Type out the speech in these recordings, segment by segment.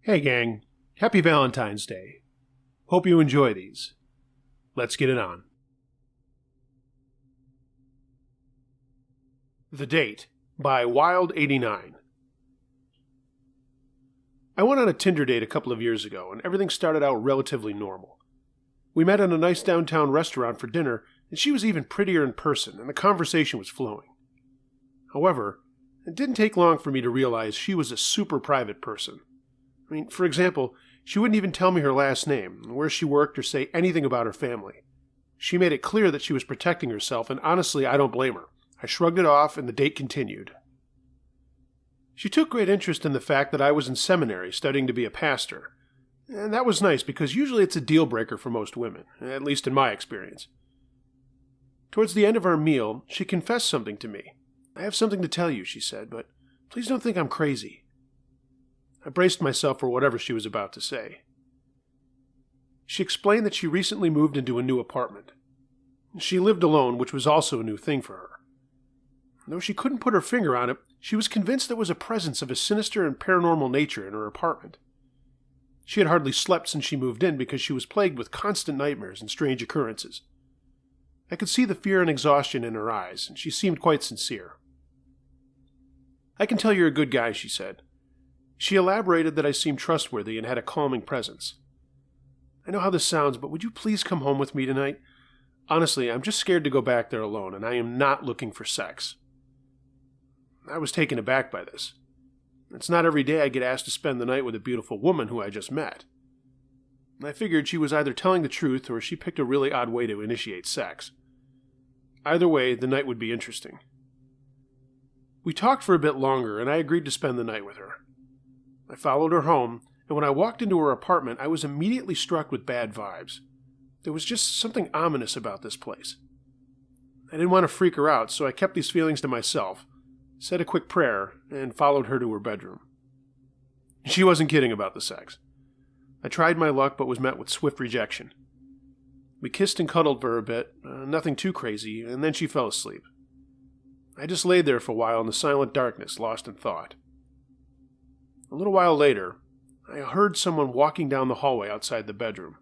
Hey gang, happy Valentine's Day. Hope you enjoy these. Let's get it on. The Date by Wild89. I went on a Tinder date a couple of years ago, and everything started out relatively normal. We met at a nice downtown restaurant for dinner, and she was even prettier in person, and the conversation was flowing. However, it didn't take long for me to realize she was a super private person. For example, she wouldn't even tell me her last name, where she worked, or say anything about her family. She made it clear that she was protecting herself, and honestly, I don't blame her. I shrugged it off, and the date continued. She took great interest in the fact that I was in seminary studying to be a pastor. And that was nice because usually it's a deal breaker for most women, at least in my experience. Towards the end of our meal, she confessed something to me. I have something to tell you, she said, but please don't think I'm crazy. I braced myself for whatever she was about to say. She explained that she recently moved into a new apartment. She lived alone, which was also a new thing for her. Though she couldn't put her finger on it, she was convinced there was a presence of a sinister and paranormal nature in her apartment. She had hardly slept since she moved in because she was plagued with constant nightmares and strange occurrences. I could see the fear and exhaustion in her eyes, and she seemed quite sincere. I can tell you're a good guy, she said. She elaborated that I seemed trustworthy and had a calming presence. I know how this sounds, but would you please come home with me tonight? Honestly, I'm just scared to go back there alone, and I am not looking for sex. I was taken aback by this. It's not every day I get asked to spend the night with a beautiful woman who I just met. I figured she was either telling the truth or she picked a really odd way to initiate sex. Either way, the night would be interesting. We talked for a bit longer, and I agreed to spend the night with her. I followed her home, and when I walked into her apartment, I was immediately struck with bad vibes. There was just something ominous about this place. I didn't want to freak her out, so I kept these feelings to myself, said a quick prayer, and followed her to her bedroom. She wasn't kidding about the sex. I tried my luck, but was met with swift rejection. We kissed and cuddled for a bit, nothing too crazy, and then she fell asleep. I just laid there for a while in the silent darkness, lost in thought. A little while later, I heard someone walking down the hallway outside the bedroom.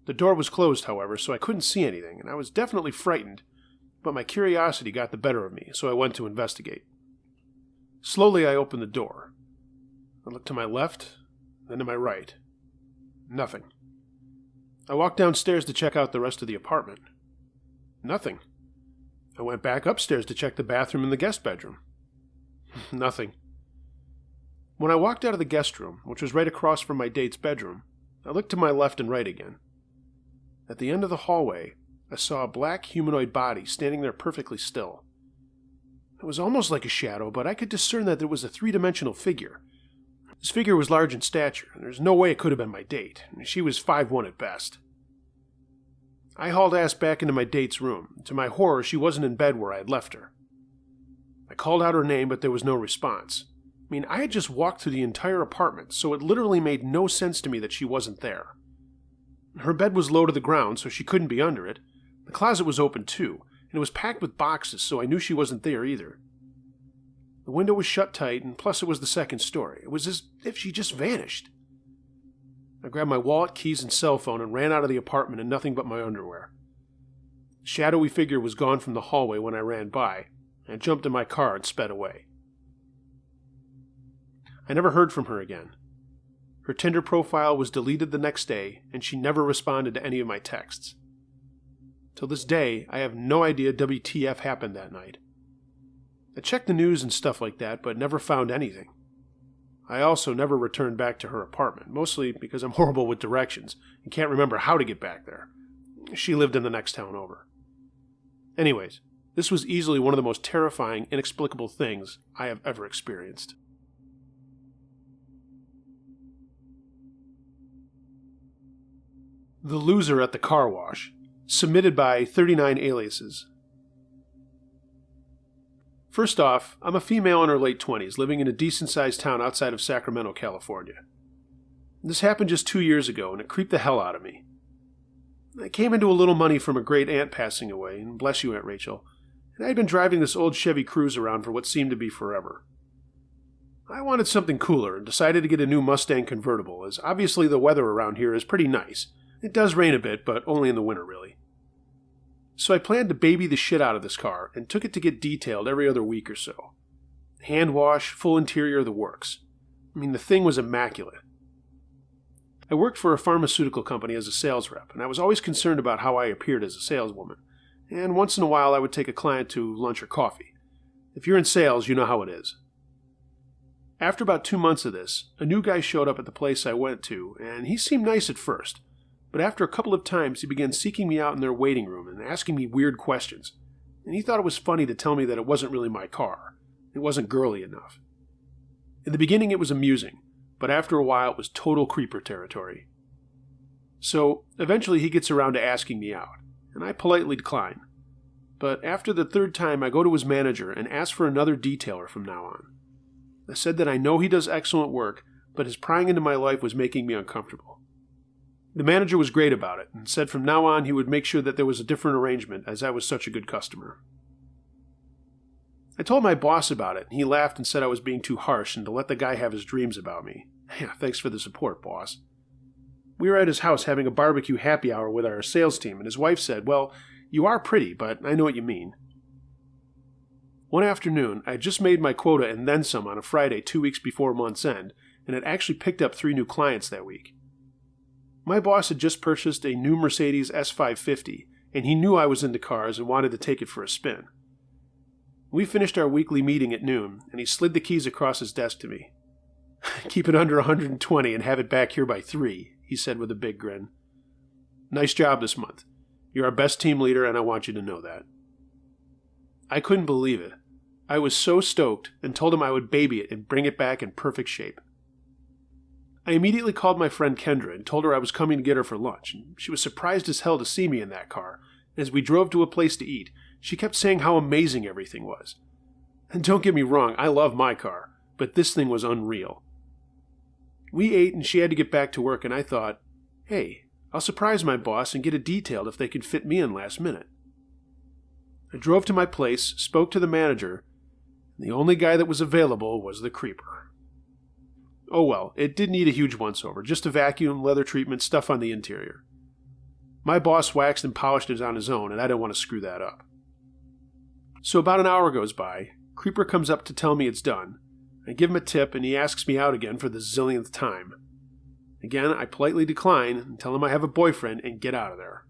The door was closed, however, so I couldn't see anything, and I was definitely frightened, but my curiosity got the better of me, so I went to investigate. Slowly, I opened the door. I looked to my left, then to my right. Nothing. I walked downstairs to check out the rest of the apartment. Nothing. I went back upstairs to check the bathroom and the guest bedroom. Nothing. When I walked out of the guest room, which was right across from my date's bedroom, I looked to my left and right again. At the end of the hallway, I saw a black humanoid body standing there perfectly still. It was almost like a shadow, but I could discern that there was a three-dimensional figure. This figure was large in stature, and there's no way it could have been my date. She was 5'1" at best. I hauled ass back into my date's room. To my horror, she wasn't in bed where I had left her. I called out her name, but there was no response. I had just walked through the entire apartment, so it literally made no sense to me that she wasn't there. Her bed was low to the ground, so she couldn't be under it. The closet was open too, and it was packed with boxes, so I knew she wasn't there either. The window was shut tight, and plus it was the second story. It was as if she just vanished. I grabbed my wallet, keys, and cell phone and ran out of the apartment in nothing but my underwear. The shadowy figure was gone from the hallway when I ran by, and I jumped in my car and sped away. I never heard from her again. Her Tinder profile was deleted the next day, and she never responded to any of my texts. Till this day, I have no idea WTF happened that night. I checked the news and stuff like that, but never found anything. I also never returned back to her apartment, mostly because I'm horrible with directions and can't remember how to get back there. She lived in the next town over. Anyways, this was easily one of the most terrifying, inexplicable things I have ever experienced. The Loser at the Car Wash, submitted by 39 Aliases. First off, I'm a female in her late 20s, living in a decent-sized town outside of Sacramento, California. This happened just 2 years ago, and it creeped the hell out of me. I came into a little money from a great aunt passing away, and bless you, Aunt Rachel, and I had been driving this old Chevy Cruze around for what seemed to be forever. I wanted something cooler and decided to get a new Mustang convertible, as obviously the weather around here is pretty nice. It does rain a bit, but only in the winter, really. So I planned to baby the shit out of this car and took it to get detailed every other week or so. Hand wash, full interior, the works. I mean, the thing was immaculate. I worked for a pharmaceutical company as a sales rep, and I was always concerned about how I appeared as a saleswoman. And once in a while, I would take a client to lunch or coffee. If you're in sales, you know how it is. After about 2 months of this, a new guy showed up at the place I went to, and he seemed nice at first. But after a couple of times, he began seeking me out in their waiting room and asking me weird questions. And he thought it was funny to tell me that it wasn't really my car. It wasn't girly enough. In the beginning, it was amusing, but after a while, it was total creeper territory. So, eventually he gets around to asking me out, and I politely decline. But after the third time, I go to his manager and ask for another detailer from now on. I said that I know he does excellent work, but his prying into my life was making me uncomfortable. The manager was great about it, and said from now on he would make sure that there was a different arrangement, as I was such a good customer. I told my boss about it, and he laughed and said I was being too harsh and to let the guy have his dreams about me. Yeah, thanks for the support, boss. We were at his house having a barbecue happy hour with our sales team, and his wife said, "Well, you are pretty, but I know what you mean." One afternoon, I had just made my quota and then some on a Friday 2 weeks before month's end, and had actually picked up 3 new clients that week. My boss had just purchased a new Mercedes S550, and he knew I was into cars and wanted to take it for a spin. We finished our weekly meeting at noon, and he slid the keys across his desk to me. "Keep it under 120 and have it back here by 3, he said with a big grin. "Nice job this month. You're our best team leader, and I want you to know that." I couldn't believe it. I was so stoked and told him I would baby it and bring it back in perfect shape. I immediately called my friend Kendra and told her I was coming to get her for lunch, and she was surprised as hell to see me in that car. As we drove to a place to eat, she kept saying how amazing everything was. And don't get me wrong, I love my car, but this thing was unreal. We ate and she had to get back to work, and I thought, hey, I'll surprise my boss and get it detailed if they can fit me in last minute. I drove to my place, spoke to the manager, and the only guy that was available was the creeper. Oh well, it did need a huge once-over, just a vacuum, leather treatment, stuff on the interior. My boss waxed and polished it on his own, and I didn't want to screw that up. So about an hour goes by, Creeper comes up to tell me it's done. I give him a tip, and he asks me out again for the zillionth time. Again, I politely decline and tell him I have a boyfriend and get out of there.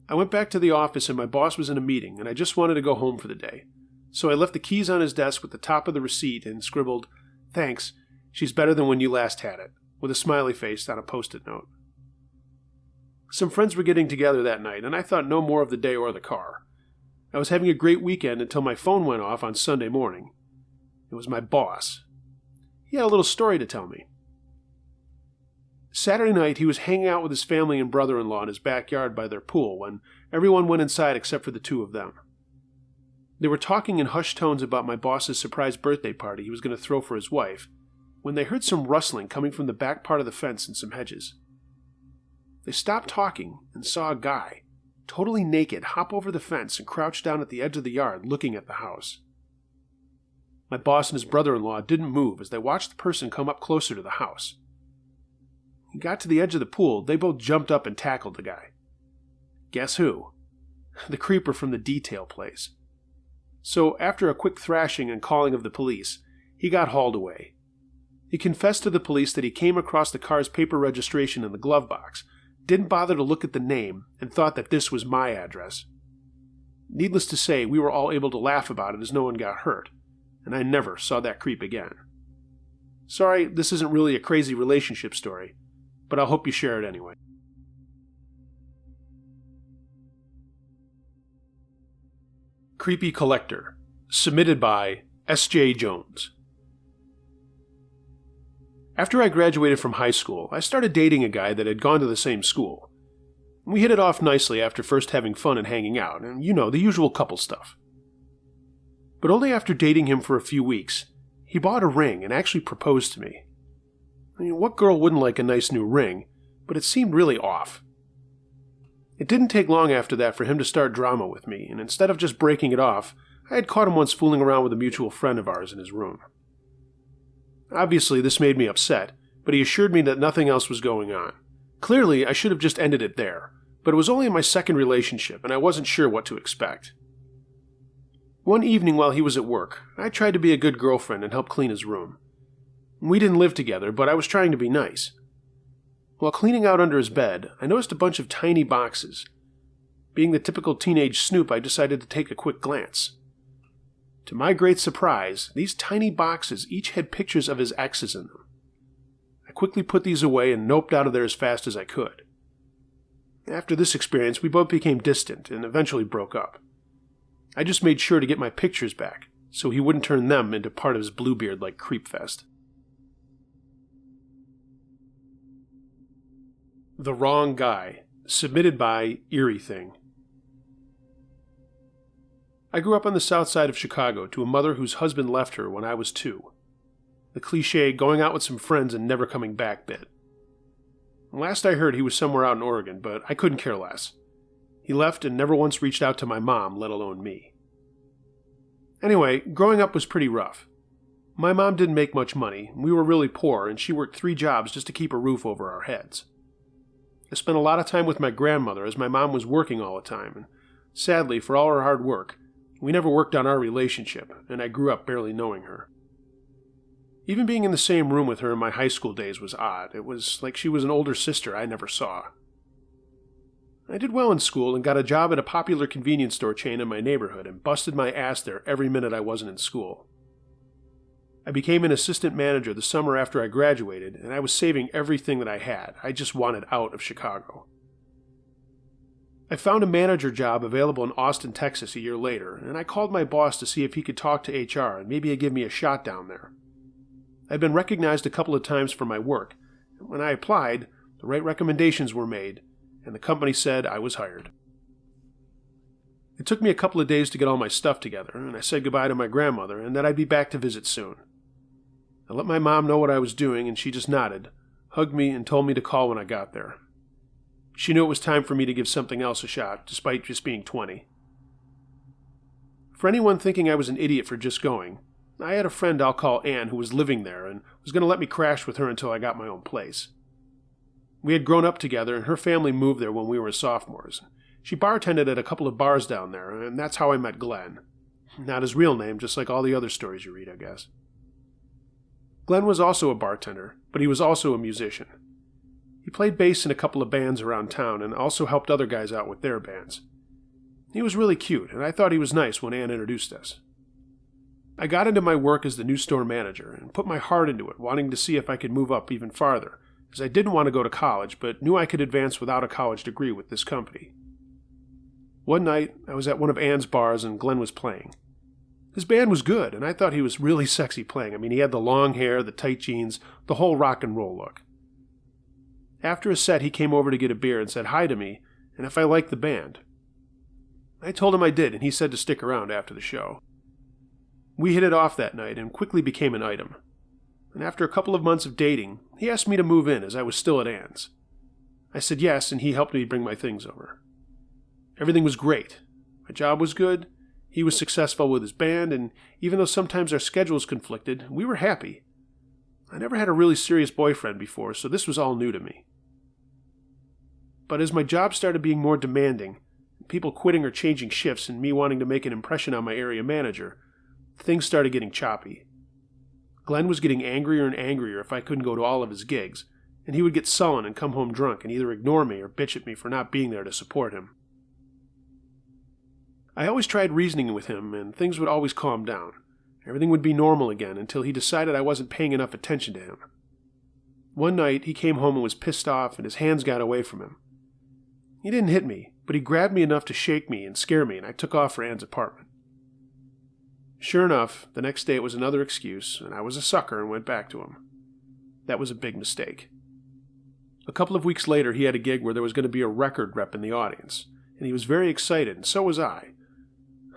I went back to the office and my boss was in a meeting, and I just wanted to go home for the day. So I left the keys on his desk with the top of the receipt and scribbled, "Thanks, she's better than when you last had it," with a smiley face on a post-it note. Some friends were getting together that night, and I thought no more of the day or the car. I was having a great weekend until my phone went off on Sunday morning. It was my boss. He had a little story to tell me. Saturday night, he was hanging out with his family and brother-in-law in his backyard by their pool when everyone went inside except for the two of them. They were talking in hushed tones about my boss's surprise birthday party he was going to throw for his wife, when they heard some rustling coming from the back part of the fence and some hedges. They stopped talking and saw a guy, totally naked, hop over the fence and crouch down at the edge of the yard looking at the house. My boss and his brother-in-law didn't move as they watched the person come up closer to the house. He got to the edge of the pool, they both jumped up and tackled the guy. Guess who? The creeper from the detail place. So after a quick thrashing and calling of the police, he got hauled away. He confessed to the police that he came across the car's paper registration in the glove box, didn't bother to look at the name, and thought that this was my address. Needless to say, we were all able to laugh about it as no one got hurt, and I never saw that creep again. Sorry, this isn't really a crazy relationship story, but I hope you share it anyway. Creepy Collector, submitted by S.J. Jones. After I graduated from high school, I started dating a guy that had gone to the same school. We hit it off nicely after first having fun and hanging out, and the usual couple stuff. But only after dating him for a few weeks, he bought a ring and actually proposed to me. What girl wouldn't like a nice new ring, but it seemed really off. It didn't take long after that for him to start drama with me, and instead of just breaking it off, I had caught him once fooling around with a mutual friend of ours in his room. Obviously, this made me upset, but he assured me that nothing else was going on. Clearly, I should have just ended it there, but it was only my second relationship, and I wasn't sure what to expect. One evening while he was at work, I tried to be a good girlfriend and help clean his room. We didn't live together, but I was trying to be nice. While cleaning out under his bed, I noticed a bunch of tiny boxes. Being the typical teenage snoop, I decided to take a quick glance. To my great surprise, these tiny boxes each had pictures of his exes in them. I quickly put these away and noped out of there as fast as I could. After this experience, we both became distant and eventually broke up. I just made sure to get my pictures back, so he wouldn't turn them into part of his Bluebeard like Creepfest. The Wrong Guy, submitted by Eerie Thing. I grew up on the south side of Chicago to a mother whose husband left her when I was 2. The cliché going out with some friends and never coming back bit. Last I heard, he was somewhere out in Oregon, but I couldn't care less. He left and never once reached out to my mom, let alone me. Anyway, growing up was pretty rough. My mom didn't make much money, we were really poor, and she worked 3 jobs just to keep a roof over our heads. I spent a lot of time with my grandmother as my mom was working all the time, and sadly, for all her hard work, we never worked on our relationship, and I grew up barely knowing her. Even being in the same room with her in my high school days was odd. It was like she was an older sister I never saw. I did well in school and got a job at a popular convenience store chain in my neighborhood and busted my ass there every minute I wasn't in school. I became an assistant manager the summer after I graduated, and I was saving everything that I had. I just wanted out of Chicago. I found a manager job available in Austin, Texas a year later, and I called my boss to see if he could talk to HR and maybe he'd give me a shot down there. I'd been recognized a couple of times for my work, and when I applied, the right recommendations were made, and the company said I was hired. It took me a couple of days to get all my stuff together, and I said goodbye to my grandmother and that I'd be back to visit soon. I let my mom know what I was doing, and she just nodded, hugged me, and told me to call when I got there. She knew it was time for me to give something else a shot, despite just being 20. For anyone thinking I was an idiot for just going, I had a friend I'll call Ann who was living there and was going to let me crash with her until I got my own place. We had grown up together, and her family moved there when we were sophomores. She bartended at a couple of bars down there, and that's how I met Glenn. Not his real name, just like all the other stories you read, I guess. Glenn was also a bartender, but he was also a musician. He played bass in a couple of bands around town and also helped other guys out with their bands. He was really cute, and I thought he was nice when Ann introduced us. I got into my work as the new store manager and put my heart into it, wanting to see if I could move up even farther, as I didn't want to go to college, but knew I could advance without a college degree with this company. One night, I was at one of Ann's bars and Glenn was playing. His band was good, and I thought he was really sexy playing. I mean, he had the long hair, the tight jeans, the whole rock and roll look. After a set, he came over to get a beer and said hi to me, and if I liked the band. I told him I did, and he said to stick around after the show. We hit it off that night and quickly became an item. And after a couple of months of dating, he asked me to move in as I was still at Ann's. I said yes, and he helped me bring my things over. Everything was great. My job was good, he was successful with his band, and even though sometimes our schedules conflicted, we were happy. I never had a really serious boyfriend before, so this was all new to me. But as my job started being more demanding, people quitting or changing shifts and me wanting to make an impression on my area manager, things started getting choppy. Glenn was getting angrier and angrier if I couldn't go to all of his gigs, and he would get sullen and come home drunk and either ignore me or bitch at me for not being there to support him. I always tried reasoning with him, and things would always calm down. Everything would be normal again until he decided I wasn't paying enough attention to him. One night, he came home and was pissed off, and his hands got away from him. He didn't hit me, but he grabbed me enough to shake me and scare me, and I took off for Ann's apartment. Sure enough, the next day it was another excuse, and I was a sucker and went back to him. That was a big mistake. A couple of weeks later, he had a gig where there was going to be a record rep in the audience, and he was very excited, and so was I.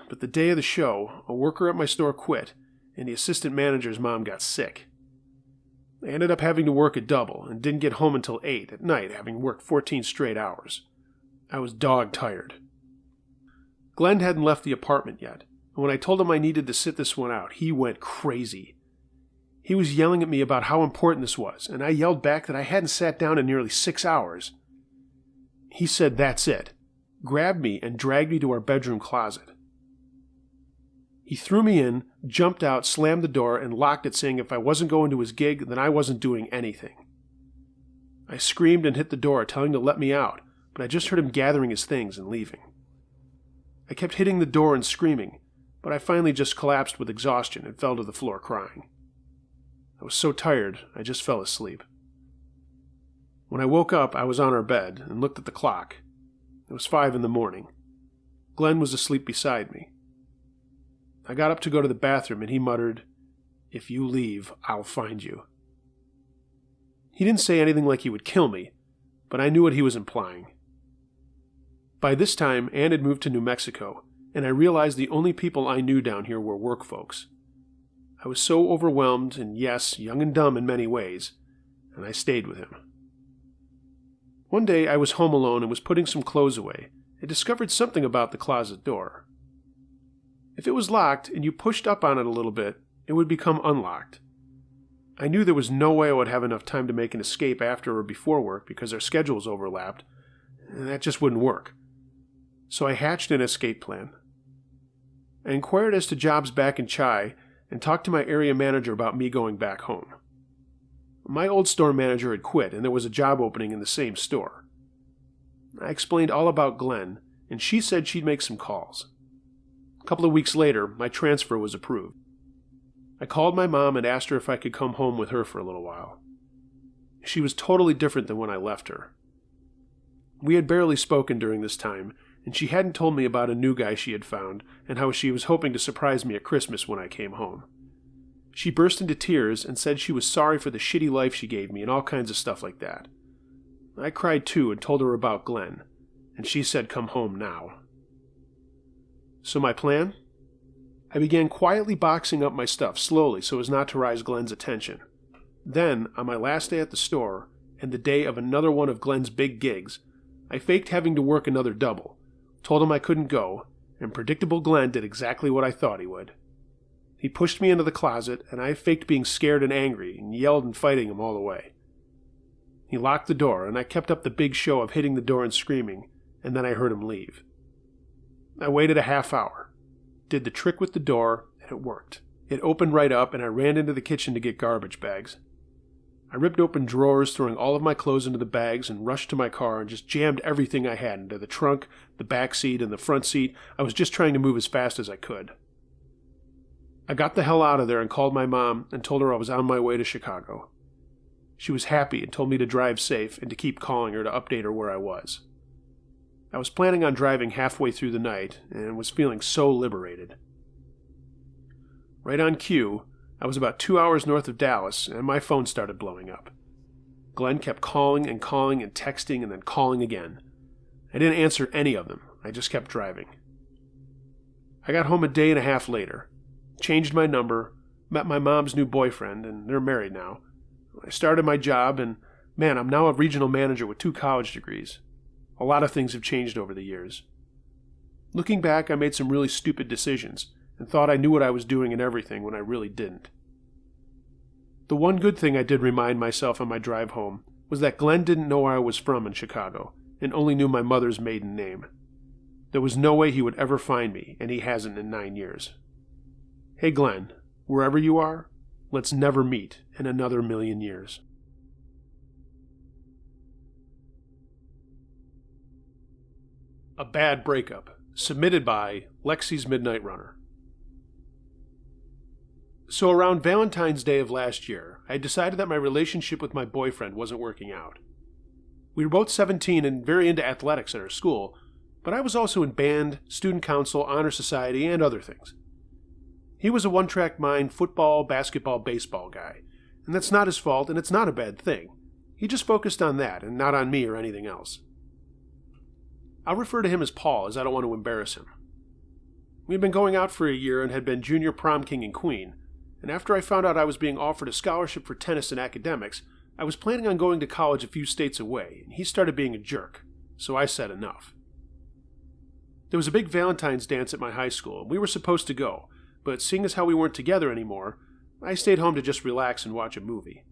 But the day of the show, a worker at my store quit, and the assistant manager's mom got sick. I ended up having to work a double, and didn't get home until 8 at night, having worked 14 straight hours. I was dog-tired. Glenn hadn't left the apartment yet, and when I told him I needed to sit this one out, he went crazy. He was yelling at me about how important this was, and I yelled back that I hadn't sat down in nearly 6 hours. He said, "That's it," grabbed me and dragged me to our bedroom closet. He threw me in, jumped out, slammed the door, and locked it, saying if I wasn't going to his gig, then I wasn't doing anything. I screamed and hit the door, telling him to let me out, but I just heard him gathering his things and leaving. I kept hitting the door and screaming, but I finally just collapsed with exhaustion and fell to the floor crying. I was so tired, I just fell asleep. When I woke up, I was on our bed and looked at the clock. It was 5 a.m. Glenn was asleep beside me. I got up to go to the bathroom and he muttered, "If you leave, I'll find you." He didn't say anything like he would kill me, but I knew what he was implying. By this time, Ann had moved to New Mexico, and I realized the only people I knew down here were work folks. I was so overwhelmed, and yes, young and dumb in many ways, and I stayed with him. One day I was home alone and was putting some clothes away and discovered something about the closet door. If it was locked and you pushed up on it a little bit, it would become unlocked. I knew there was no way I would have enough time to make an escape after or before work because our schedules overlapped, and that just wouldn't work. So I hatched an escape plan. I inquired as to jobs back in Chai and talked to my area manager about me going back home. My old store manager had quit and there was a job opening in the same store. I explained all about Glenn, and she said she'd make some calls. A couple of weeks later, my transfer was approved. I called my mom and asked her if I could come home with her for a little while. She was totally different than when I left her. We had barely spoken during this time, and she hadn't told me about a new guy she had found and how she was hoping to surprise me at Christmas when I came home. She burst into tears and said she was sorry for the shitty life she gave me and all kinds of stuff like that. I cried too and told her about Glenn, and she said come home now. So my plan? I began quietly boxing up my stuff slowly so as not to raise Glenn's attention. Then, on my last day at the store, and the day of another one of Glenn's big gigs, I faked having to work another double, told him I couldn't go, and predictable Glenn did exactly what I thought he would. He pushed me into the closet, and I faked being scared and angry, and yelled and fighting him all the way. He locked the door, and I kept up the big show of hitting the door and screaming, and then I heard him leave. I waited a half hour, did the trick with the door, and it worked. It opened right up, and I ran into the kitchen to get garbage bags. I ripped open drawers, throwing all of my clothes into the bags, and rushed to my car and just jammed everything I had into the trunk, the back seat, and the front seat. I was just trying to move as fast as I could. I got the hell out of there and called my mom and told her I was on my way to Chicago. She was happy and told me to drive safe and to keep calling her to update her where I was. I was planning on driving halfway through the night and was feeling so liberated. Right on cue, I was about 2 hours north of Dallas and my phone started blowing up. Glenn kept calling and texting and then calling again. I didn't answer any of them. I just kept driving. I got home a day and a half later, changed my number, met my mom's new boyfriend, and they're married now. I started my job, and man, I'm now a regional manager with 2 college degrees. A lot of things have changed over the years. Looking back, I made some really stupid decisions and thought I knew what I was doing and everything when I really didn't. The one good thing I did remind myself on my drive home was that Glenn didn't know where I was from in Chicago and only knew my mother's maiden name. There was no way he would ever find me, and he hasn't in 9 years. Hey Glenn, wherever you are, let's never meet in another 1,000,000 years. A Bad Breakup, submitted by Lexi's Midnight Runner. So around Valentine's Day of last year, I decided that my relationship with my boyfriend wasn't working out. We were both 17 and very into athletics at our school, but I was also in band, student council, honor society, and other things. He was a one-track mind football, basketball, baseball guy, and that's not his fault and it's not a bad thing. He just focused on that and not on me or anything else. I'll refer to him as Paul as I don't want to embarrass him. We had been going out for a year and had been junior prom king and queen, and after I found out I was being offered a scholarship for tennis and academics, I was planning on going to college a few states away, and he started being a jerk, so I said enough. There was a big Valentine's dance at my high school, and we were supposed to go, but seeing as how we weren't together anymore, I stayed home to just relax and watch a movie.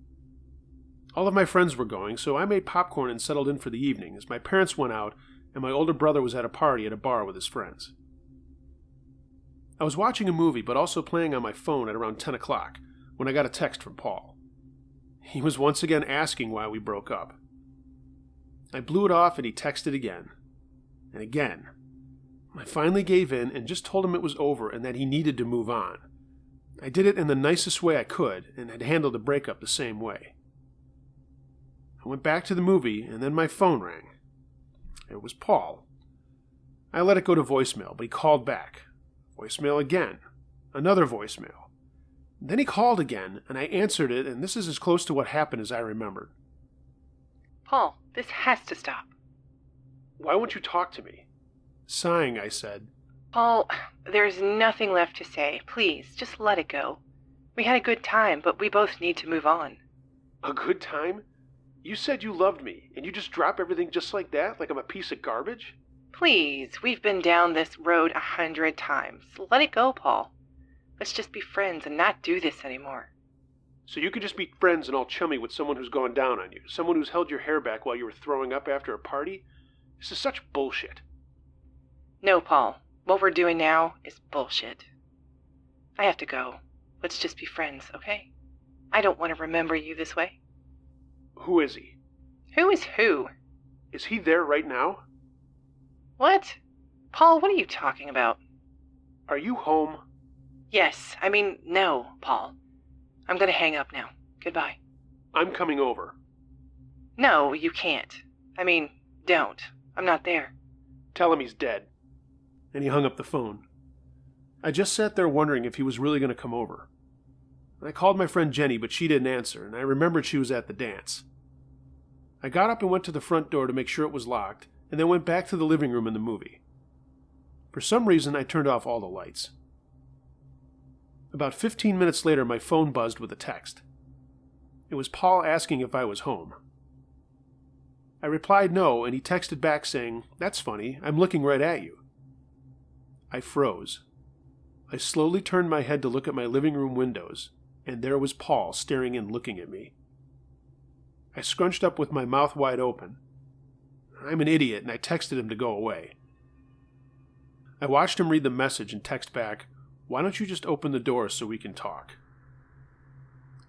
All of my friends were going, so I made popcorn and settled in for the evening as my parents went out and my older brother was at a party at a bar with his friends. I was watching a movie but also playing on my phone at around 10 o'clock when I got a text from Paul. He was once again asking why we broke up. I blew it off and he texted again. And again. I finally gave in and just told him it was over and that he needed to move on. I did it in the nicest way I could and had handled the breakup the same way. I went back to the movie and then my phone rang. It was Paul. I let it go to voicemail, but he called back. Voicemail again. Another voicemail. Then he called again, and I answered it, and this is as close to what happened as I remembered. Paul, this has to stop. Why won't you talk to me? Sighing, I said. Paul, there's nothing left to say. Please, just let it go. We had a good time, but we both need to move on. A good time? You said you loved me, and you just drop everything just like that, like I'm a piece of garbage? Please, we've been down this road 100 times. Let it go, Paul. Let's just be friends and not do this anymore. So you can just be friends and all chummy with someone who's gone down on you, someone who's held your hair back while you were throwing up after a party? This is such bullshit. No, Paul. What we're doing now is bullshit. I have to go. Let's just be friends, okay? I don't want to remember you this way. Who is he? Who is who? Is he there right now? What? Paul, what are you talking about? Are you home? Yes, no, Paul. I'm gonna hang up now. Goodbye. I'm coming over. No, you can't. Don't. I'm not there. Tell him he's dead. And he hung up the phone. I just sat there wondering if he was really going to come over. I called my friend Jenny, but she didn't answer, and I remembered she was at the dance. I got up and went to the front door to make sure it was locked, and then went back to the living room in the movie. For some reason, I turned off all the lights. About 15 minutes later, my phone buzzed with a text. It was Paul asking if I was home. I replied no, and he texted back saying, "That's funny, I'm looking right at you." I froze. I slowly turned my head to look at my living room windows, and there was Paul staring in, looking at me. I scrunched up with my mouth wide open. I'm an idiot, and I texted him to go away. I watched him read the message and text back, "Why don't you just open the door so we can talk?"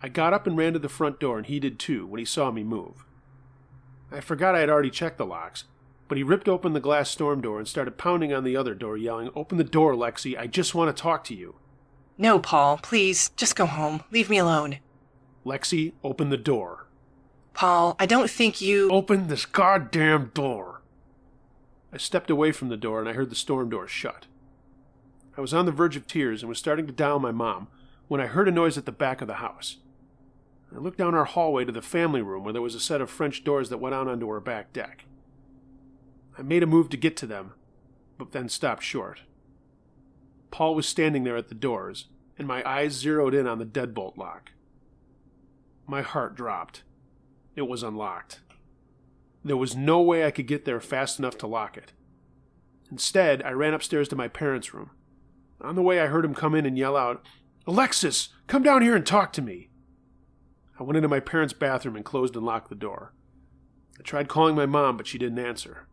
I got up and ran to the front door, and he did too when he saw me move. I forgot I had already checked the locks, but he ripped open the glass storm door and started pounding on the other door, yelling, "Open the door, Lexi, I just want to talk to you." No, Paul, please, just go home. Leave me alone. "Lexi, open the door." Paul, I don't think you... "Open this goddamn door." I stepped away from the door and I heard the storm door shut. I was on the verge of tears and was starting to dial my mom when I heard a noise at the back of the house. I looked down our hallway to the family room where there was a set of French doors that went out onto our back deck. I made a move to get to them, but then stopped short. Paul was standing there at the doors, and my eyes zeroed in on the deadbolt lock. My heart dropped. It was unlocked. There was no way I could get there fast enough to lock it. Instead, I ran upstairs to my parents' room. On the way, I heard him come in and yell out, "Alexis, come down here and talk to me." I went into my parents' bathroom and closed and locked the door. I tried calling my mom, but she didn't answer.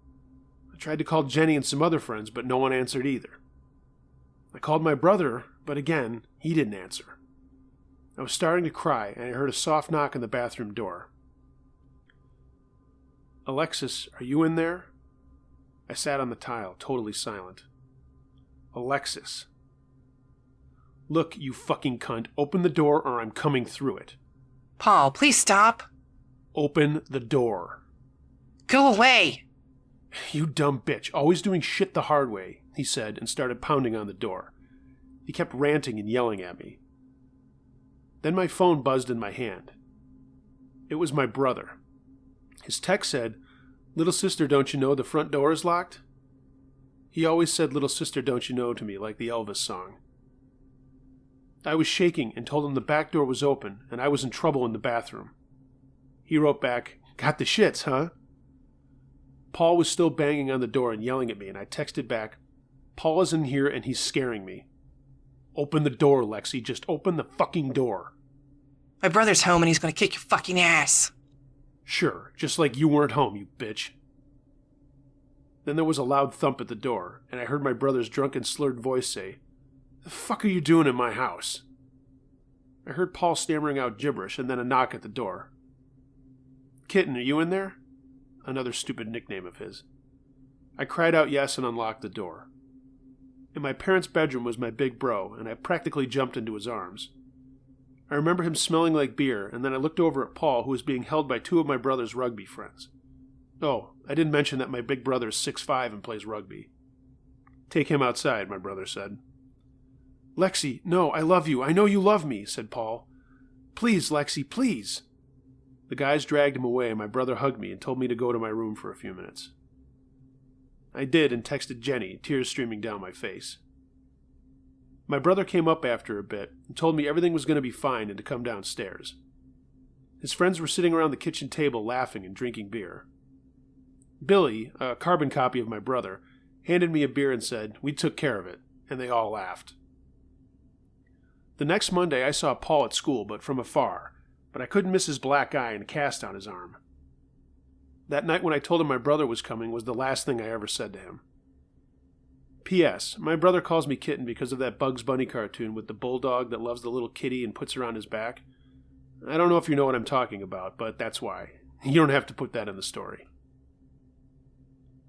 I tried to call Jenny and some other friends, but no one answered either. I called my brother, but again, he didn't answer. I was starting to cry, and I heard a soft knock on the bathroom door. "Alexis, are you in there?" I sat on the tile, totally silent. "Alexis." "Look, you fucking cunt, open the door or I'm coming through it." Paul, please stop. "Open the door." Go away. "You dumb bitch, always doing shit the hard way," he said and started pounding on the door. He kept ranting and yelling at me. Then my phone buzzed in my hand. It was my brother. His text said, "Little sister, don't you know the front door is locked?" He always said "little sister, don't you know" to me like the Elvis song. I was shaking and told him the back door was open and I was in trouble in the bathroom. He wrote back, "Got the shits, huh?" Paul was still banging on the door and yelling at me, and I texted back, "Paul is in here and he's scaring me." Open the door, Lexi. Just open the fucking door. My brother's home and he's gonna kick your fucking ass. Sure, just like you weren't home, you bitch. Then there was a loud thump at the door, and I heard my brother's drunken, slurred voice say, "The fuck are you doing in my house?" I heard Paul stammering out gibberish, and then a knock at the door. "Kitten, are you in there?" Another stupid nickname of his. I cried out yes and unlocked the door. In my parents' bedroom was my big bro, and I practically jumped into his arms. I remember him smelling like beer, and then I looked over at Paul, who was being held by two of my brother's rugby friends. Oh, I didn't mention that my big brother is 6'5" and plays rugby. "Take him outside," my brother said. "Lexi, no, I love you. I know you love me," said Paul. "Please, Lexi, please." The guys dragged him away, and my brother hugged me and told me to go to my room for a few minutes. I did, and texted Jenny, tears streaming down my face. My brother came up after a bit and told me everything was going to be fine and to come downstairs. His friends were sitting around the kitchen table laughing and drinking beer. Billy, a carbon copy of my brother, handed me a beer and said, "We took care of it," and they all laughed. The next Monday I saw Paul at school, but from afar, but I couldn't miss his black eye and a cast on his arm. That night when I told him my brother was coming was the last thing I ever said to him. P.S. My brother calls me Kitten because of that Bugs Bunny cartoon with the bulldog that loves the little kitty and puts her on his back. I don't know if you know what I'm talking about, but that's why. You don't have to put that in the story.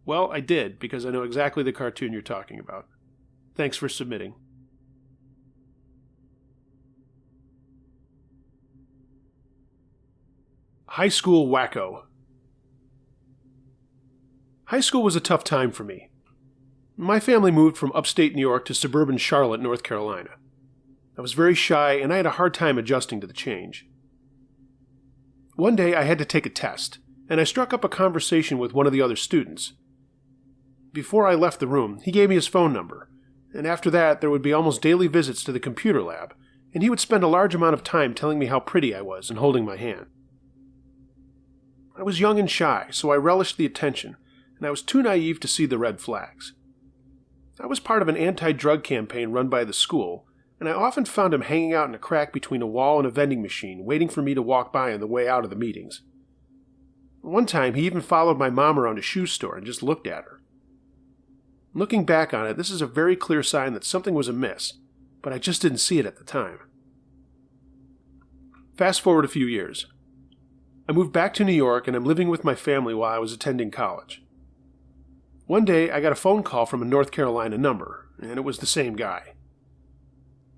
Well, I did, because I know exactly the cartoon you're talking about. Thanks for submitting. High School Whacko. High school was a tough time for me. My family moved from upstate New York to suburban Charlotte, North Carolina. I was very shy, and I had a hard time adjusting to the change. One day I had to take a test, and I struck up a conversation with one of the other students. Before I left the room, he gave me his phone number, and after that there would be almost daily visits to the computer lab, and he would spend a large amount of time telling me how pretty I was and holding my hand. I was young and shy, so I relished the attention, and I was too naive to see the red flags. I was part of an anti-drug campaign run by the school, and I often found him hanging out in a crack between a wall and a vending machine, waiting for me to walk by on the way out of the meetings. One time, he even followed my mom around a shoe store and just looked at her. Looking back on it, this is a very clear sign that something was amiss, but I just didn't see it at the time. Fast forward a few years. I moved back to New York, and I'm living with my family while I was attending college. One day, I got a phone call from a North Carolina number, and it was the same guy.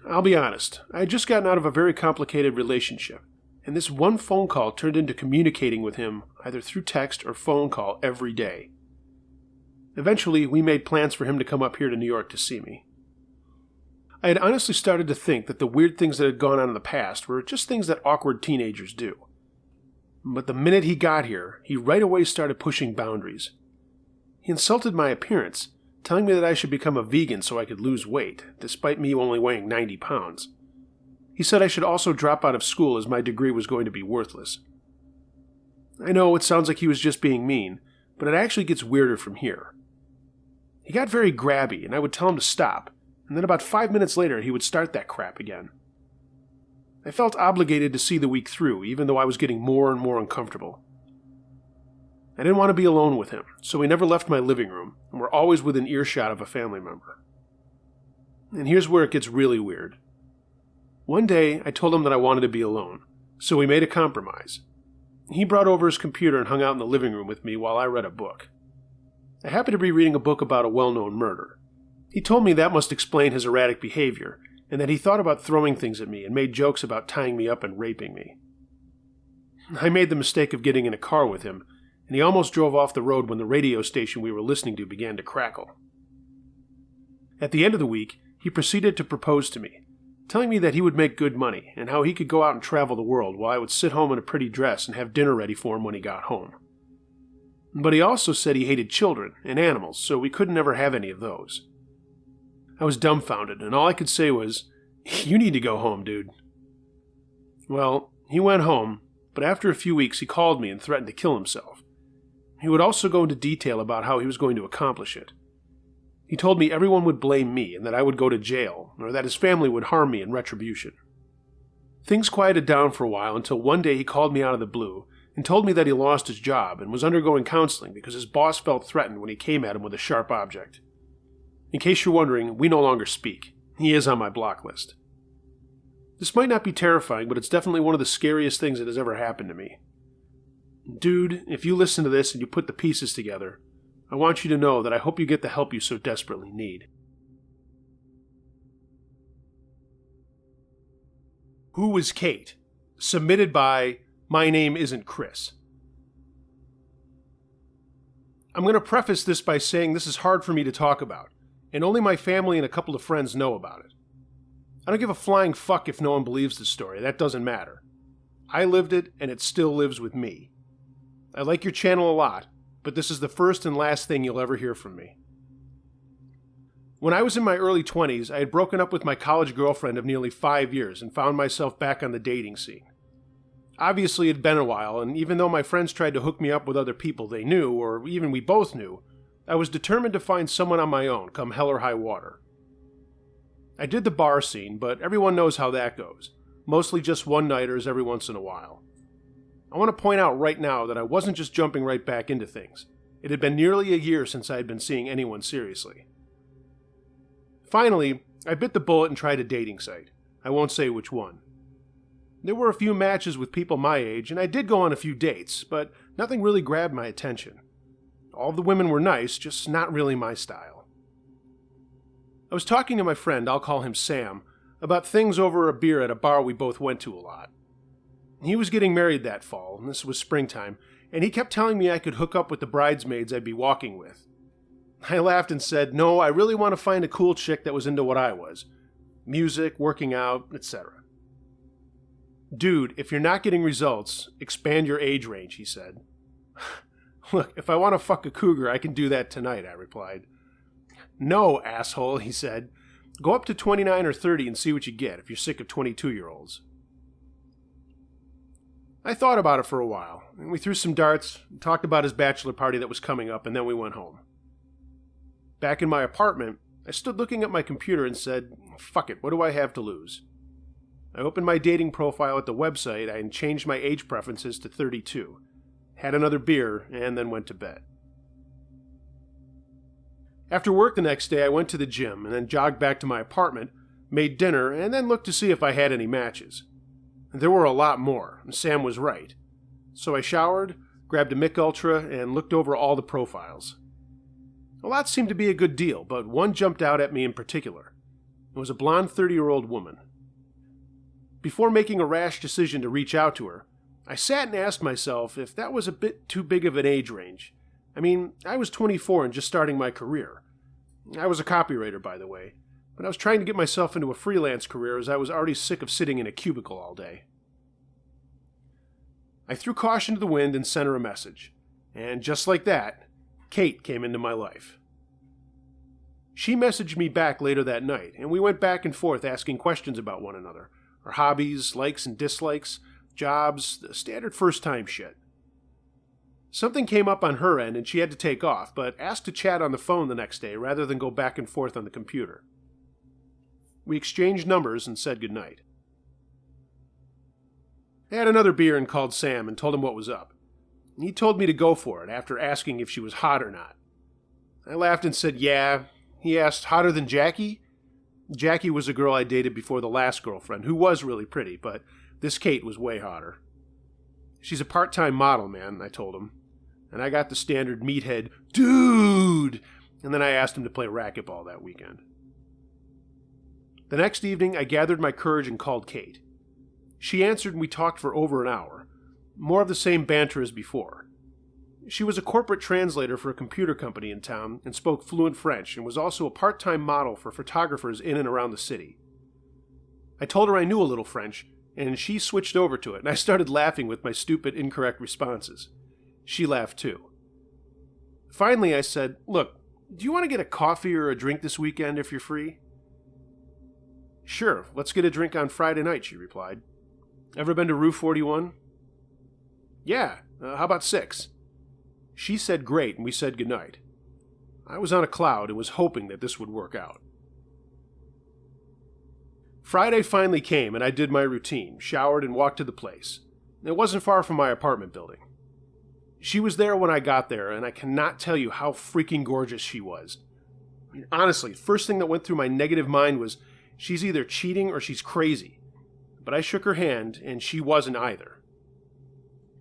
I'll be honest, I had just gotten out of a very complicated relationship, and this one phone call turned into communicating with him either through text or phone call every day. Eventually, we made plans for him to come up here to New York to see me. I had honestly started to think that the weird things that had gone on in the past were just things that awkward teenagers do. But the minute he got here, he right away started pushing boundaries. He insulted my appearance, telling me that I should become a vegan so I could lose weight, despite me only weighing 90 pounds. He said I should also drop out of school as my degree was going to be worthless. I know it sounds like he was just being mean, but it actually gets weirder from here. He got very grabby, and I would tell him to stop, and then about 5 minutes later he would start that crap again. I felt obligated to see the week through, even though I was getting more and more uncomfortable. I didn't want to be alone with him, so we never left my living room, and were always within earshot of a family member. And here's where it gets really weird. One day, I told him that I wanted to be alone, so we made a compromise. He brought over his computer and hung out in the living room with me while I read a book. I happened to be reading a book about a well-known murder. He told me that must explain his erratic behavior, and that he thought about throwing things at me and made jokes about tying me up and raping me. I made the mistake of getting in a car with him, and he almost drove off the road when the radio station we were listening to began to crackle. At the end of the week, he proceeded to propose to me, telling me that he would make good money and how he could go out and travel the world while I would sit home in a pretty dress and have dinner ready for him when he got home. But he also said he hated children and animals, so we couldn't ever have any of those. I was dumbfounded, and all I could say was, "You need to go home, dude." Well, he went home, but after a few weeks he called me and threatened to kill himself. He would also go into detail about how he was going to accomplish it. He told me everyone would blame me and that I would go to jail, or that his family would harm me in retribution. Things quieted down for a while until one day he called me out of the blue and told me that he lost his job and was undergoing counseling because his boss felt threatened when he came at him with a sharp object. In case you're wondering, we no longer speak. He is on my block list. This might not be terrifying, but it's definitely one of the scariest things that has ever happened to me. Dude, if you listen to this and you put the pieces together, I want you to know that I hope you get the help you so desperately need. Who was Kate? Submitted by My Name Isn't Chris. I'm going to preface this by saying this is hard for me to talk about, and only my family and a couple of friends know about it. I don't give a flying fuck if no one believes this story, that doesn't matter. I lived it, and it still lives with me. I like your channel a lot, but this is the first and last thing you'll ever hear from me. When I was in my early 20s, I had broken up with my college girlfriend of nearly 5 years and found myself back on the dating scene. Obviously, it had been a while, and even though my friends tried to hook me up with other people they knew, or even we both knew, I was determined to find someone on my own, come hell or high water. I did the bar scene, but everyone knows how that goes. Mostly just one-nighters every once in a while. I want to point out right now that I wasn't just jumping right back into things. It had been nearly a year since I had been seeing anyone seriously. Finally, I bit the bullet and tried a dating site. I won't say which one. There were a few matches with people my age, and I did go on a few dates, but nothing really grabbed my attention. All the women were nice, just not really my style. I was talking to my friend, I'll call him Sam, about things over a beer at a bar we both went to a lot. He was getting married that fall, and this was springtime, and he kept telling me I could hook up with the bridesmaids I'd be walking with. I laughed and said, no, I really want to find a cool chick that was into what I was. Music, working out, etc. Dude, if you're not getting results, expand your age range, he said. Look, if I want to fuck a cougar, I can do that tonight, I replied. No, asshole, he said. Go up to 29 or 30 and see what you get if you're sick of 22-year-olds. I thought about it for a while, and we threw some darts, and talked about his bachelor party that was coming up, and then we went home. Back in my apartment, I stood looking at my computer and said, fuck it, what do I have to lose? I opened my dating profile at the website and changed my age preferences to 32, had another beer, and then went to bed. After work the next day, I went to the gym and then jogged back to my apartment, made dinner, and then looked to see if I had any matches. There were a lot more, and Sam was right. So I showered, grabbed a Mick Ultra, and looked over all the profiles. A lot seemed to be a good deal, but one jumped out at me in particular. It was a blonde 30-year-old woman. Before making a rash decision to reach out to her, I sat and asked myself if that was a bit too big of an age range. I mean, I was 24 and just starting my career. I was a copywriter, by the way, but I was trying to get myself into a freelance career as I was already sick of sitting in a cubicle all day. I threw caution to the wind and sent her a message. And just like that, Kate came into my life. She messaged me back later that night, and we went back and forth asking questions about one another, our hobbies, likes and dislikes, jobs, the standard first-time shit. Something came up on her end and she had to take off, but asked to chat on the phone the next day rather than go back and forth on the computer. We exchanged numbers and said goodnight. I had another beer and called Sam and told him what was up. He told me to go for it after asking if she was hot or not. I laughed and said, yeah. He asked, hotter than Jackie? Jackie was a girl I dated before the last girlfriend, who was really pretty, but this Kate was way hotter. She's a part-time model, man, I told him. And I got the standard meathead, dude! And then I asked him to play racquetball that weekend. The next evening, I gathered my courage and called Kate. She answered and we talked for over an hour. More of the same banter as before. She was a corporate translator for a computer company in town and spoke fluent French and was also a part-time model for photographers in and around the city. I told her I knew a little French, and she switched over to it, and I started laughing with my stupid, incorrect responses. She laughed too. Finally, I said, look, do you want to get a coffee or a drink this weekend if you're free? Sure, let's get a drink on Friday night, she replied. Ever been to Rue 41? Yeah, how about 6? She said great, and we said goodnight. I was on a cloud and was hoping that this would work out. Friday finally came and I did my routine, showered and walked to the place. It wasn't far from my apartment building. She was there when I got there, and I cannot tell you how freaking gorgeous she was. Honestly, the first thing that went through my negative mind was, she's either cheating or she's crazy. But I shook her hand, and she wasn't either.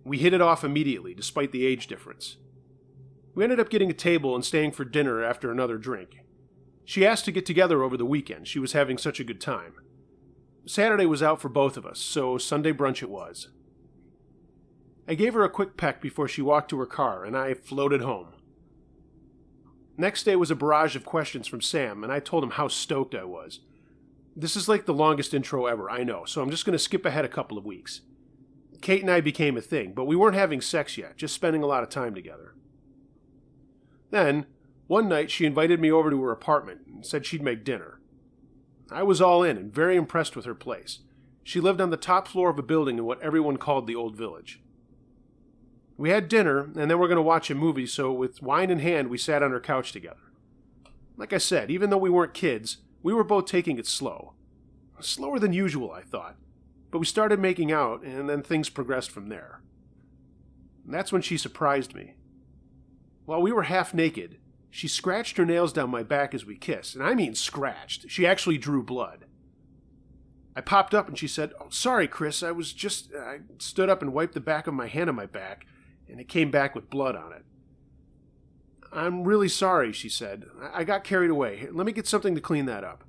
We hit it off immediately, despite the age difference. We ended up getting a table and staying for dinner after another drink. She asked to get together over the weekend. She was having such a good time. Saturday was out for both of us, so Sunday brunch it was. I gave her a quick peck before she walked to her car, and I floated home. Next day was a barrage of questions from Sam, and I told him how stoked I was. This is like the longest intro ever, I know, so I'm just going to skip ahead a couple of weeks. Kate and I became a thing, but we weren't having sex yet, just spending a lot of time together. Then, one night she invited me over to her apartment and said she'd make dinner. I was all in and very impressed with her place. She lived on the top floor of a building in what everyone called the Old Village. We had dinner, and then we're going to watch a movie, so with wine in hand, we sat on her couch together. Like I said, even though we weren't kids, we were both taking it slow. Slower than usual, I thought. But we started making out, and then things progressed from there. And that's when she surprised me. While we were half naked, she scratched her nails down my back as we kissed, and I mean scratched. She actually drew blood. I popped up and she said, "Oh, sorry, Chris, I stood up and wiped the back of my hand on my back, and it came back with blood on it." "I'm really sorry," she said. "I got carried away. Here, let me get something to clean that up."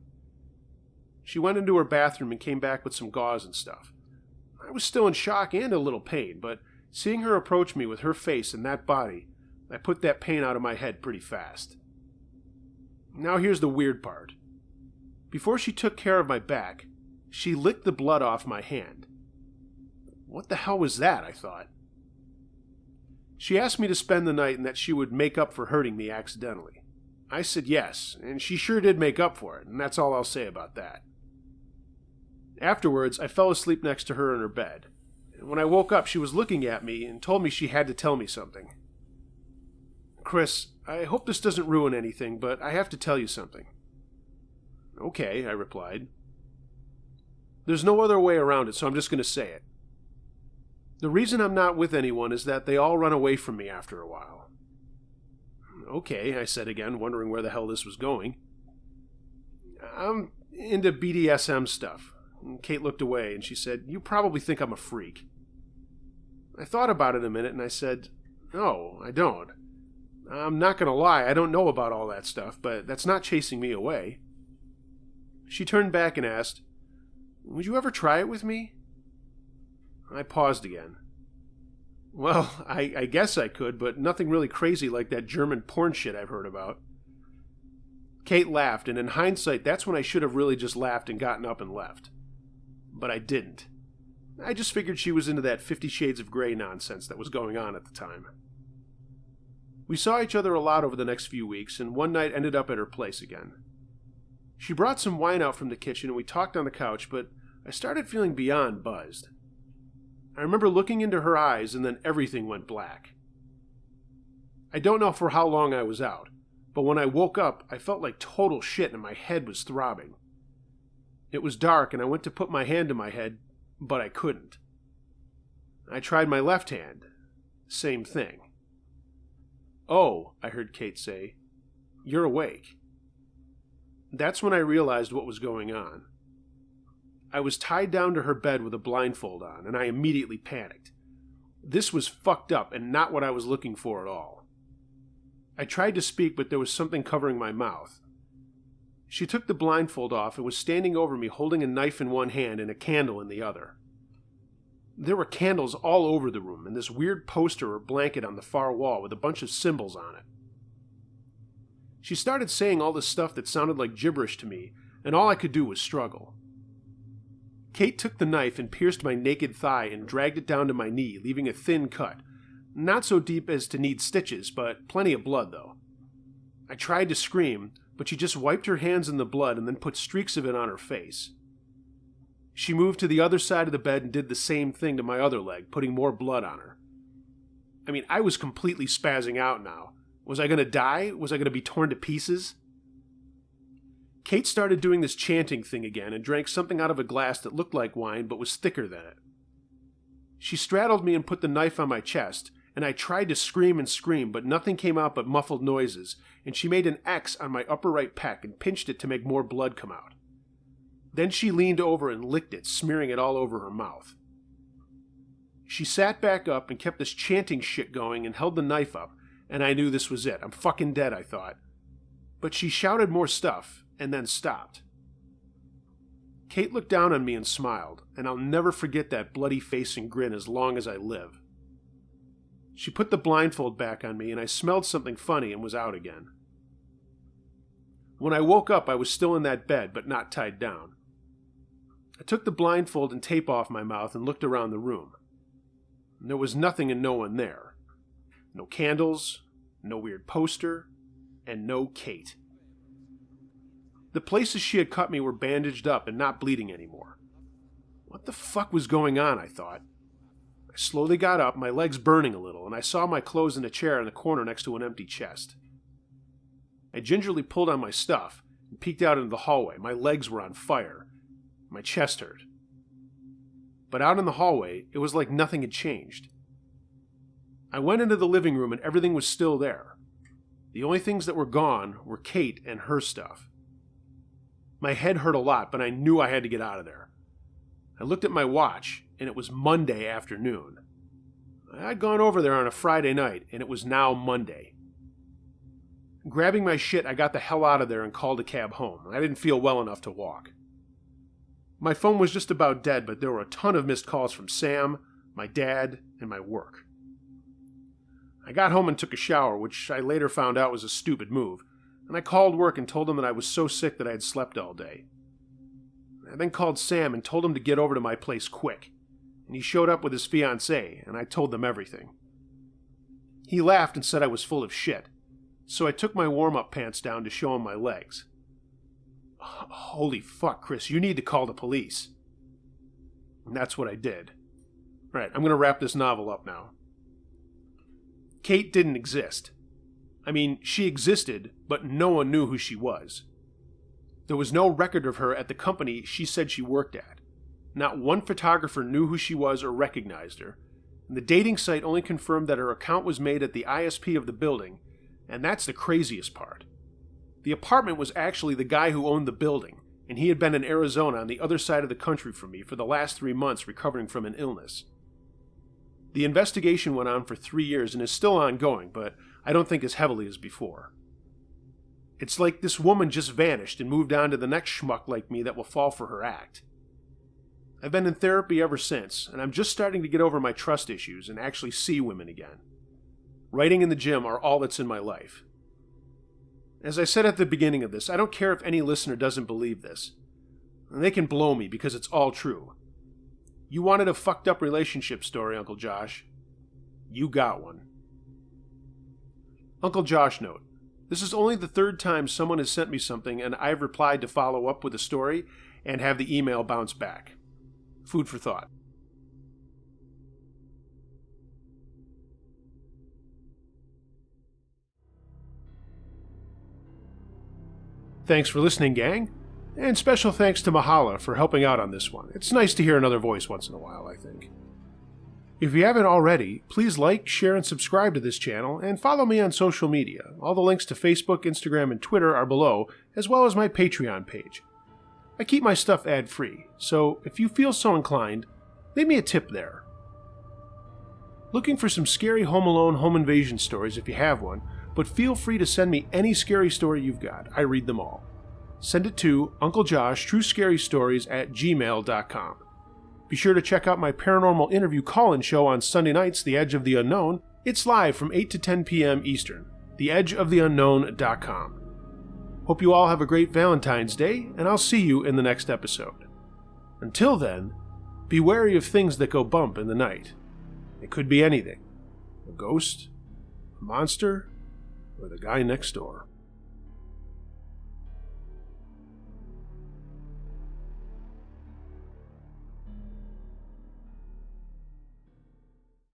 She went into her bathroom and came back with some gauze and stuff. I was still in shock and a little pain, but seeing her approach me with her face and that body, I put that pain out of my head pretty fast. Now here's the weird part. Before she took care of my back, she licked the blood off my hand. What the hell was that, I thought. She asked me to spend the night and that she would make up for hurting me accidentally. I said yes, and she sure did make up for it, and that's all I'll say about that. Afterwards, I fell asleep next to her in her bed. And when I woke up, she was looking at me and told me she had to tell me something. "Chris, I hope this doesn't ruin anything, but I have to tell you something." "Okay," I replied. "There's no other way around it, so I'm just going to say it. The reason I'm not with anyone is that they all run away from me after a while." "Okay," I said again, wondering where the hell this was going. "I'm into BDSM stuff." And Kate looked away and she said, "You probably think I'm a freak." I thought about it a minute and I said, "No, I don't. I'm not going to lie, I don't know about all that stuff, but that's not chasing me away." She turned back and asked, "Would you ever try it with me?" I paused again. "Well, I guess I could, but nothing really crazy like that German porn shit I've heard about." Kate laughed, and in hindsight, that's when I should have really just laughed and gotten up and left. But I didn't. I just figured she was into that 50 Shades of Grey nonsense that was going on at the time. We saw each other a lot over the next few weeks, and one night ended up at her place again. She brought some wine out from the kitchen and we talked on the couch, but I started feeling beyond buzzed. I remember looking into her eyes and then everything went black. I don't know for how long I was out, but when I woke up, I felt like total shit and my head was throbbing. It was dark and I went to put my hand to my head, but I couldn't. I tried my left hand. Same thing. "Oh," I heard Kate say, "you're awake." That's when I realized what was going on. I was tied down to her bed with a blindfold on, and I immediately panicked. This was fucked up and not what I was looking for at all. I tried to speak, but there was something covering my mouth. She took the blindfold off and was standing over me holding a knife in one hand and a candle in the other. There were candles all over the room and this weird poster or blanket on the far wall with a bunch of symbols on it. She started saying all this stuff that sounded like gibberish to me, and all I could do was struggle. Kate took the knife and pierced my naked thigh and dragged it down to my knee, leaving a thin cut. Not so deep as to need stitches, but plenty of blood, though. I tried to scream, but she just wiped her hands in the blood and then put streaks of it on her face. She moved to the other side of the bed and did the same thing to my other leg, putting more blood on her. I mean, I was completely spazzing out now, Was I going to die? Was I going to be torn to pieces? Kate started doing this chanting thing again and drank something out of a glass that looked like wine but was thicker than it. She straddled me and put the knife on my chest, and I tried to scream and scream, but nothing came out but muffled noises, and she made an X on my upper right pec and pinched it to make more blood come out. Then she leaned over and licked it, smearing it all over her mouth. She sat back up and kept this chanting shit going and held the knife up, and I knew this was it. I'm fucking dead, I thought. But she shouted more stuff, and then stopped. Kate looked down on me and smiled, and I'll never forget that bloody face and grin as long as I live. She put the blindfold back on me, and I smelled something funny and was out again. When I woke up, I was still in that bed, but not tied down. I took the blindfold and tape off my mouth and looked around the room. There was nothing and no one there. No candles, no weird poster, and no Kate. The places she had cut me were bandaged up and not bleeding anymore. What the fuck was going on, I thought. I slowly got up, my legs burning a little, and I saw my clothes in a chair in the corner next to an empty chest. I gingerly pulled on my stuff and peeked out into the hallway. My legs were on fire. My chest hurt. But out in the hallway, it was like nothing had changed. I went into the living room and everything was still there. The only things that were gone were Kate and her stuff. My head hurt a lot, but I knew I had to get out of there. I looked at my watch, and it was Monday afternoon. I'd gone over there on a Friday night, and it was now Monday. Grabbing my shit, I got the hell out of there and called a cab home. I didn't feel well enough to walk. My phone was just about dead, but there were a ton of missed calls from Sam, my dad, and my work. I got home and took a shower, which I later found out was a stupid move, and I called work and told them that I was so sick that I had slept all day. I then called Sam and told him to get over to my place quick, and he showed up with his fiancée, and I told them everything. He laughed and said I was full of shit, so I took my warm-up pants down to show him my legs. Holy fuck, Chris, you need to call the police. And that's what I did. Right, I'm going to wrap this novel up now. Kate didn't exist. I mean, she existed, but no one knew who she was. There was no record of her at the company she said she worked at. Not one photographer knew who she was or recognized her, and the dating site only confirmed that her account was made at the ISP of the building, and that's the craziest part. The apartment was actually the guy who owned the building, and he had been in Arizona on the other side of the country from me for the last 3 months recovering from an illness. The investigation went on for 3 years and is still ongoing, but I don't think as heavily as before. It's like this woman just vanished and moved on to the next schmuck like me that will fall for her act. I've been in therapy ever since, and I'm just starting to get over my trust issues and actually see women again. Writing in the gym are all that's in my life. As I said at the beginning of this, I don't care if any listener doesn't believe this. They can blow me because it's all true. You wanted a fucked up relationship story, Uncle Josh. You got one. Uncle Josh note. This is only the 3rd time someone has sent me something and I've replied to follow up with a story and have the email bounce back. Food for thought. Thanks for listening, gang. And special thanks to Mahala for helping out on this one. It's nice to hear another voice once in a while, I think. If you haven't already, please like, share, and subscribe to this channel, and follow me on social media. All the links to Facebook, Instagram, and Twitter are below, as well as my Patreon page. I keep my stuff ad-free, so if you feel so inclined, leave me a tip there. Looking for some scary Home Alone home invasion stories if you have one, but feel free to send me any scary story you've got. I read them all. Send it to unclejoshtruescarystories@gmail.com. Be sure to check out my paranormal interview call-in show on Sunday nights, The Edge of the Unknown. It's live from 8 to 10 p.m. Eastern. theedgeoftheunknown.com. Hope you all have a great Valentine's Day, and I'll see you in the next episode. Until then, be wary of things that go bump in the night. It could be anything. A ghost, a monster, or the guy next door.